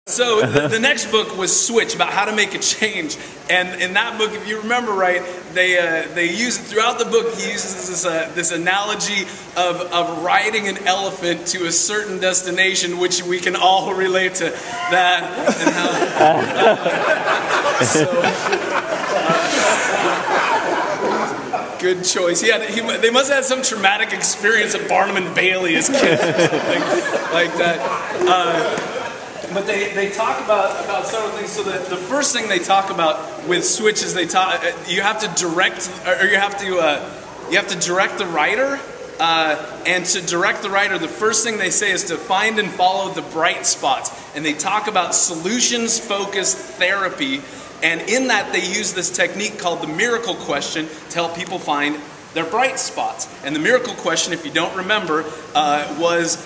So the next book was Switch, about how to make a change. And in that book, if you remember right, they use it throughout the book. He uses this analogy of riding an elephant to a certain destination, which we can all relate to that. And how, good choice. They must have had some traumatic experience at Barnum and Bailey as kids or something like that. But they talk about several things. So the first thing they talk about with Switch is you have to direct, or you have to direct the writer. And to direct the writer, the first thing they say is to find and follow the bright spots. And they talk about solutions-focused therapy. And in that, they use this technique called the miracle question to help people find their bright spots. And the miracle question, if you don't remember, was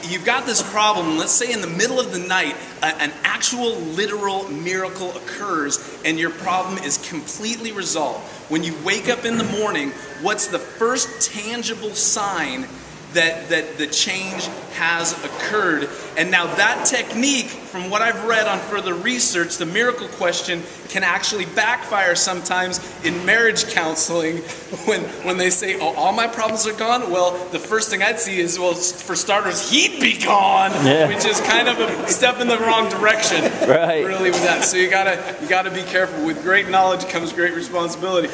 you've got this problem. Let's say in the middle of the night, an actual literal miracle occurs and your problem is completely resolved. When you wake up in the morning, what's the first tangible sign that the change has occurred? And now that technique, from what I've read on further research, the miracle question can actually backfire sometimes in marriage counseling when they say, oh, all my problems are gone. Well, the first thing I'd see is, well, for starters, he'd be gone, which is kind of a step in the wrong direction, right? Really, with that. So you gotta be careful. With great knowledge comes great responsibility.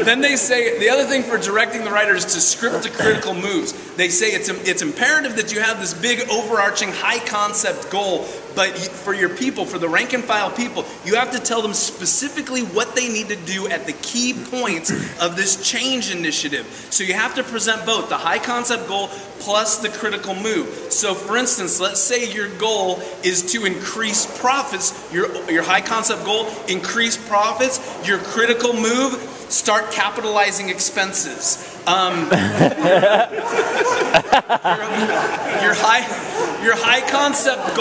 Then they say the other thing for directing the writer is to script the critical moves. They say it's imperative that you have this big overarching high concept goal, but for your people, for the rank and file people, you have to tell them specifically what they need to do at the key points of this change initiative. So you have to present both the high concept goal plus the critical move. So for instance, let's say your goal is to increase profits. Your high concept goal, increase profits. Your critical move, start capitalizing expenses. Your high concept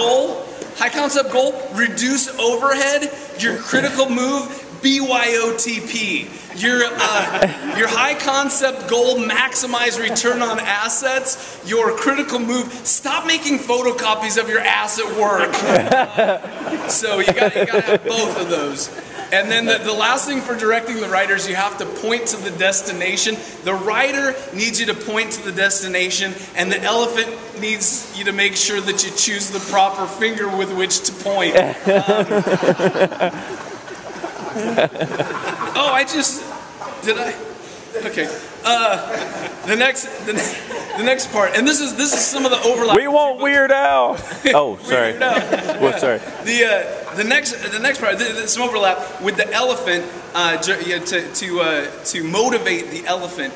goal, reduce overhead. Your critical move, BYOTP. Your high concept goal, maximize return on assets. Your critical move, stop making photocopies of your ass at work. So you gotta have both of those. And then the last thing for directing the writers, you have to point to the destination. The writer needs you to point to the destination, and the elephant needs you to make sure that you choose the proper finger with which to point. Okay. The next part, and this is some of the overlap. We want Weird Al. Oh, sorry. Weird Al. Well, sorry. The next part, some overlap with the elephant. To motivate the elephant,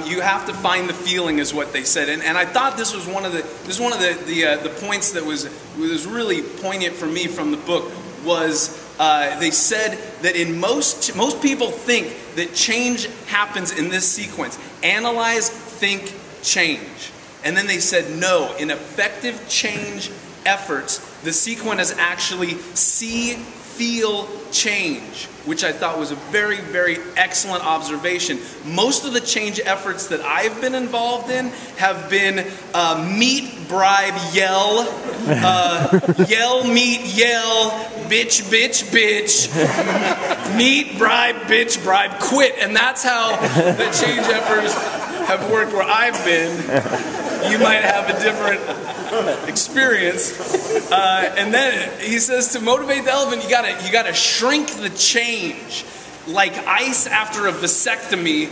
you have to find the feeling, is what they said. And I thought this was one of the points that was really poignant for me from the book. Was they said that in most people think that change happens in this sequence: analyze, think, change. And then they said no, in effective change efforts, the sequence is actually see, feel, change, which I thought was a very, very excellent observation. Most of the change efforts that I've been involved in have been meet, bribe, yell, yell, meet, yell, bitch, bitch, bitch, meet, bribe, bitch, bribe, quit. And that's how the change efforts have worked where I've been. You might have a different experience. And then he says to motivate the elephant, you gotta shrink the change. Like ice after a vasectomy,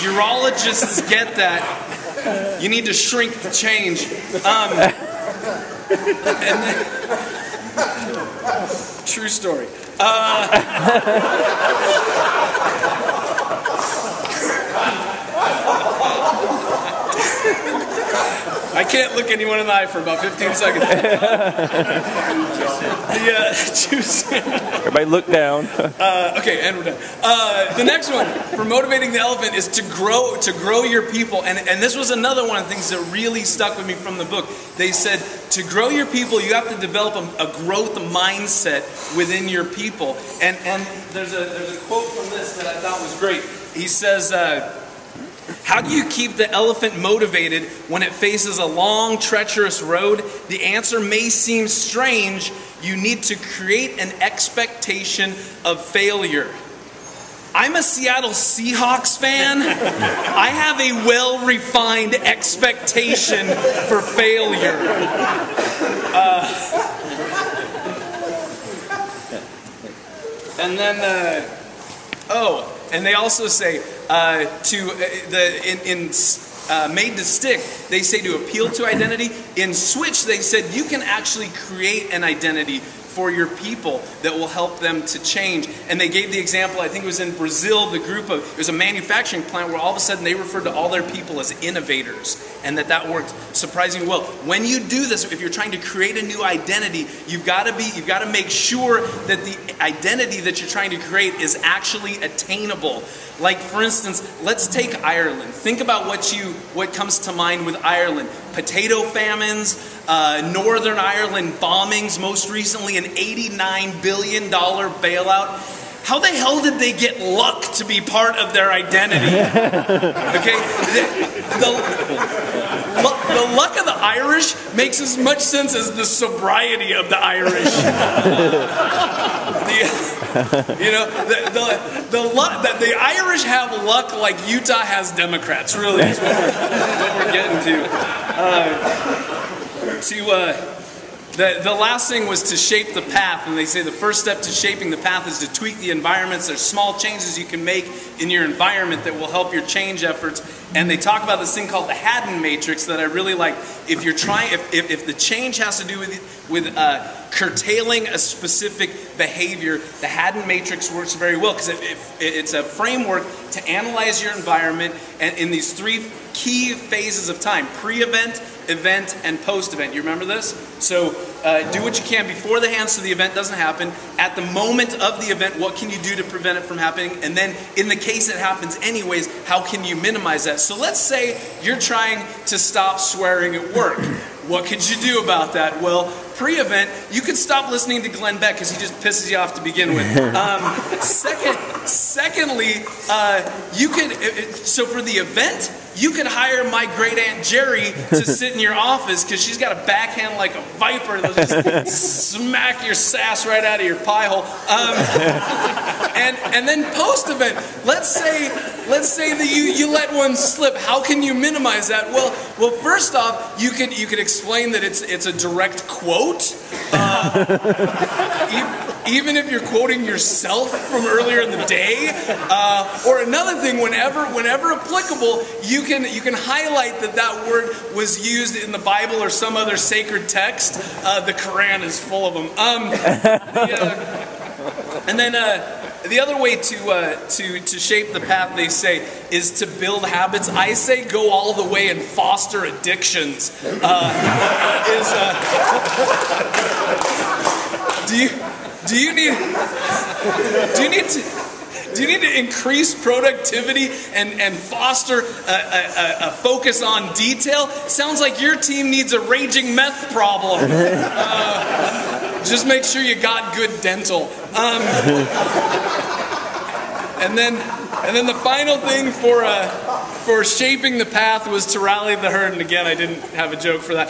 urologists get that. You need to shrink the change. And then, true story. I can't look anyone in the eye for about 15 seconds. Everybody look down. Okay, and we're done. The next one for motivating the elephant is to grow your people. And this was another one of the things that really stuck with me from the book. They said to grow your people, you have to develop a growth mindset within your people. And there's a quote from this that I thought was great. He says, How do you keep the elephant motivated when it faces a long, treacherous road? The answer may seem strange. You need to create an expectation of failure. I'm a Seattle Seahawks fan. I have a well-refined expectation for failure. And then, and they also say Made to Stick, they say to appeal to identity. In Switch, they said you can actually create an identity for your people that will help them to change. And they gave the example, I think it was in Brazil, it was a manufacturing plant where all of a sudden they referred to all their people as innovators, and that worked surprisingly well. When you do this, if you're trying to create a new identity, you've got to make sure that the identity that you're trying to create is actually attainable. Like, for instance, let's take Ireland. Think about what comes to mind with Ireland. Potato famines, Northern Ireland bombings, most recently an $89 billion bailout. How the hell did they get luck to be part of their identity? Okay, the luck of the Irish makes as much sense as the sobriety of the Irish. The Irish have luck like Utah has Democrats. Really, is what we're getting to. The last thing was to shape the path, and they say the first step to shaping the path is to tweak the environments. There's small changes you can make in your environment that will help your change efforts. And they talk about this thing called the Haddon matrix that I really like. If you're trying, if the change has to do with curtailing a specific behavior, the Haddon matrix works very well because it's a framework to analyze your environment and in these three key phases of time: pre-event, event, and post-event. You remember this? So do what you can beforehand so the event doesn't happen. At the moment of the event, what can you do to prevent it from happening? And then in the case it happens anyways, how can you minimize that? So let's say you're trying to stop swearing at work. What could you do about that? Well, pre-event, you could stop listening to Glenn Beck because he just pisses you off to begin with. Secondly, so for the event, you could hire my great Aunt Jerry to sit in your office because she's got a backhand like a viper that'll just smack your sass right out of your pie hole. And then post-event, let's say that you let one slip. How can you minimize that? Well, first off, you could explain that it's a direct quote. Even if you're quoting yourself from earlier in the day, or another thing, whenever applicable, you can highlight that word was used in the Bible or some other sacred text. The Quran is full of them. And then the other way to shape the path, they say, is to build habits. I say go all the way and foster addictions. Do you need to increase productivity and foster a focus on detail? Sounds like your team needs a raging meth problem. Just make sure you got good dental. And then the final thing for shaping the path was to rally the herd. And again, I didn't have a joke for that.